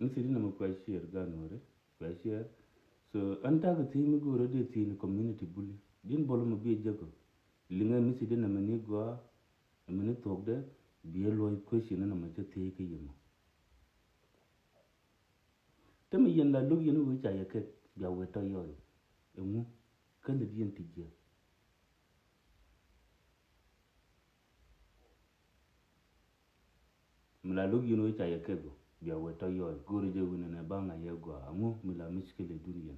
Misiri na makwashir ganore kwashir so anta ga timi go rede tini community bully din bolo mo biye jago linga misiri na mani gwa mani togde biye loy question na ma te ke yimo tami yen la lug yen wi cha yake ya weto yoy emu kan di yen tije mla lug yen wi cha yake go biya weto yoy gori je wina na banga yegwa amu mila miskile duniya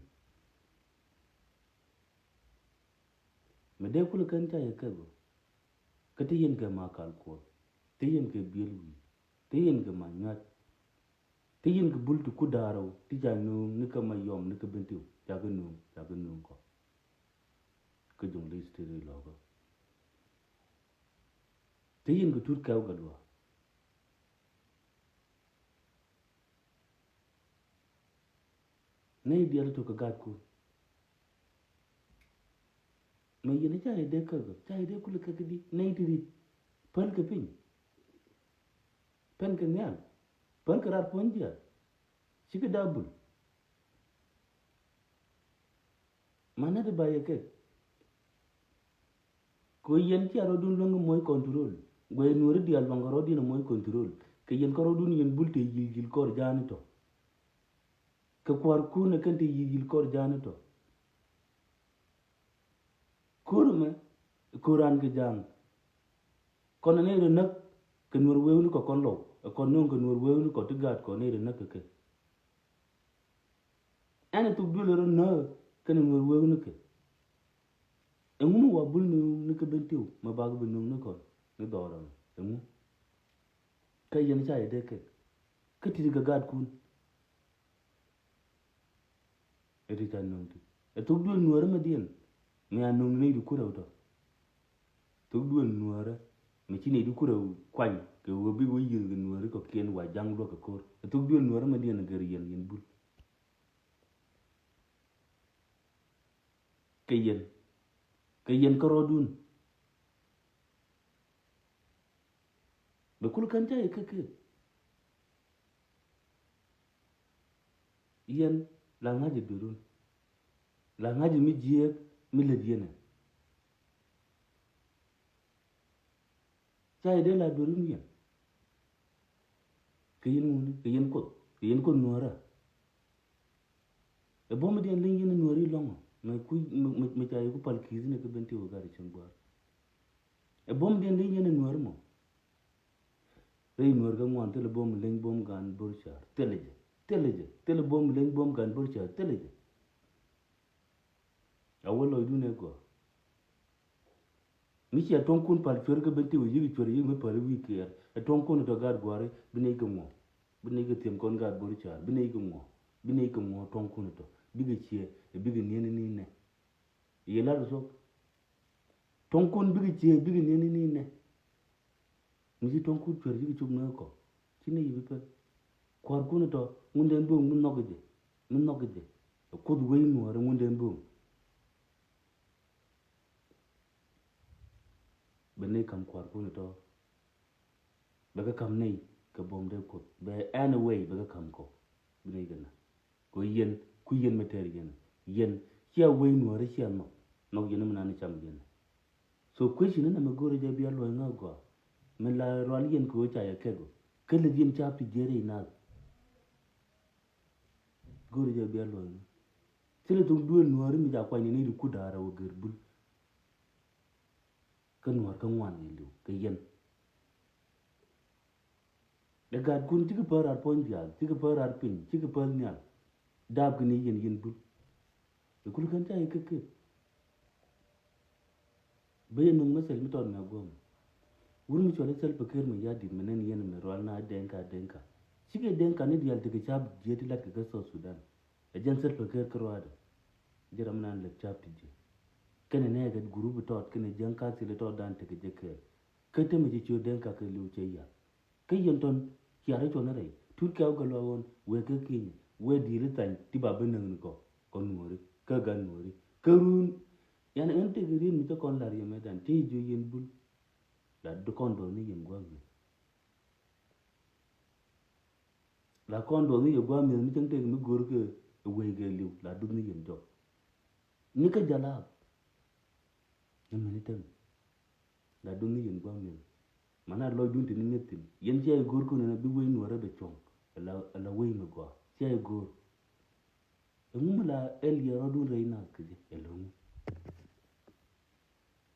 mede kul kan cha yake go kati yen ga makal ko te yen ga bielwi te yen ga manyat te yen ga bultu kudaro ti janu nika mayom nika bentiu jaga num ko ka jong le stere logo te yen ga tur kaw galwa nay dial to ka gat ko may yen cha ide ka go cha ide kul ka gidi nay diri pal ka pin pen ka nyal pal ka rat ponja shiga dabul mana de baye ke ko yen ti aro dun long moy control goy nuri dial bangaro dina moy control ke yen karo dun yen bulte yigil kor jani to ka kwar ku na kan te yigil kor jani to kurme kuran ke jang kon ne re nak ke nur wewu ko kon lo kon non ke nur wewu ko tigat ko ne re nak ke ana tu dulero na ke nur wewu ke emu wa bul ni ke bentiu ma bag bu num ko ni doram emu kay yen cha ide ke ti ga gad kun edi tan num tu e tu dul nuore ma dien mi anum ni du kura to tu dul nuore mi chini du kura kwan ke wo bi wo yil nuore ko ken wa jang do ko kor e tu dul nuore ma dien gar yen bul ke yen ko rodun be kul kan ta ke yen la ngaji durun la ngaji mi jie mi le diene cha ide la durun yen ke yen ko nuora e bom dien len yen nuori longo me cha yu pal kizi ne ke benti o gari chengwa e bom dien len yen nuor mo rei nuor ga ngwan tele bom len bom gan borchar tele bom len bom gan borchar teleje awolo idune go mi cha ton kun pal chwer ga benti o yigi chwer yigi me pal wiki e ton kun to gar gware bine ga mo bine ga tem kon gar borchar bine ga mo ton kun to biga chie e biga nene ni ne yela so ton kun biga chie biga nene ni ne mi ton kun chwer yigi chub na ko chine yibi pe kwar kun to munde mbum mun nogje ko du wey no ara munde mbum bene kam kwar kun to daga kam nei ka bom de ko be anyway daga kam ko bine gana ko yen ku yen meter yen kia wey no ara kia no yen mun an cham yen so question na me gore je biya lo nga go me la rwal yen ko cha ya kego kele yen cha pi jere na gore je biya lo tele tung duel no ara mi ja kwa ni ni ku dara o gerbul kan war kan wan ni lu ke yen da gad kun tigi parar ponjal tigi parar pin tigi par nyal dab ni yen bul e kul kan ta ke be no masal mi ton na gom wuri mi chole sel peker mi yadi menen yen mi rwal na denka sige denka ni dial tigi chab jeti lat ke so Sudan e jen sel peker krwada jeram nan le chab tije kene ne ga group tot kene jen ka sile tot dan tigi jeke kete mi ji cho denka ke lu che ya ke yen ton kiare chona re tur ka ga lo won we ke kini we dire tan ti ba benen ko kon nori ka ga nori karun yana ente girin mi to kon lar yeme dan ti jo yen bul da do kon do ni yen gwa la kon do ni gwa mi mi tang te mi gor ke we ge liu la du ni yen jo ni ka jala ni mi tang la du ni yen gwa mi mana lo dun tin ni tin yen je gor ko na bi we no ra be chong la we mi gwa je gor ngum la el ya ro du reina ke je elong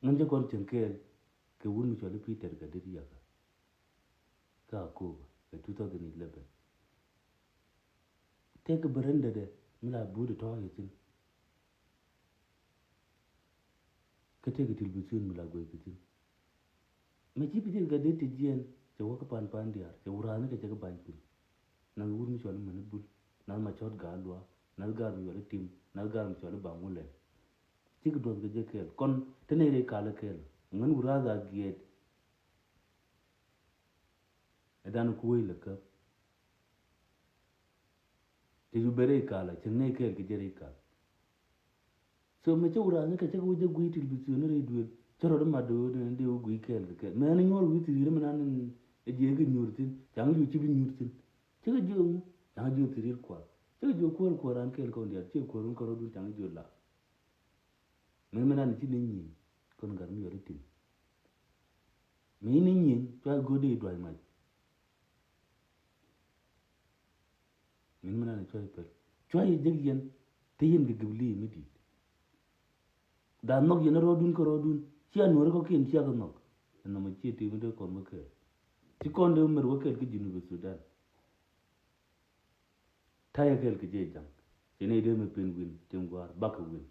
nanje kon chen ke wun mi chole Peter ga de ya ka ko 2011 take berenda de mila bude to yitin ke take tilbisun mila goy kitin me ci bidir ga de te jien te waka pan diar te urane ke jaga ban pin na wur mi chole man bul na ma chot ga lwa na gar mi wala tim na gar mi chole ba mule ci ko do ga je kel kon tene re kala kel ngan uraga giet edan ku we le ka te ju bere kala chenne kel ke jere kala so me chura ne ka chagu je gui til bisu ne re duel choro de madu ne de gui kel ke me ne nyol wi tiri me nan e je ge nyurtin jang ju ci bi nyurtin ci ga ju jang ju tiri kwa ci ga ju ko ran kel ko ndia ci ko ron ko du jang ju la me nan ci ne nyi kon gar mi yori tin me ne nyi to go de do ai mai me nan to ai per to ai je yen te yen ge gibli mi di da nok yene rodun ko rodun cia nuor ko kin cia ko nok no ma ci ti de ko mo ke ti kon de mer wo ke jinu be Sudan ta ya ke je jang ene de me pen win tingwar bak win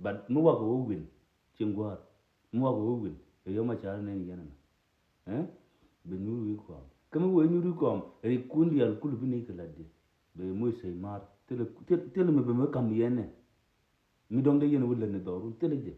but mu wa ko win tingwar mu wa ko win e yo ma cha ne ni yana be nu wi ko kama wo nu ri ko ri kundi al kulu bi ne ke ladde be mo sai mar tele me be me kam yene mi dong de yene wulle ne doru tele je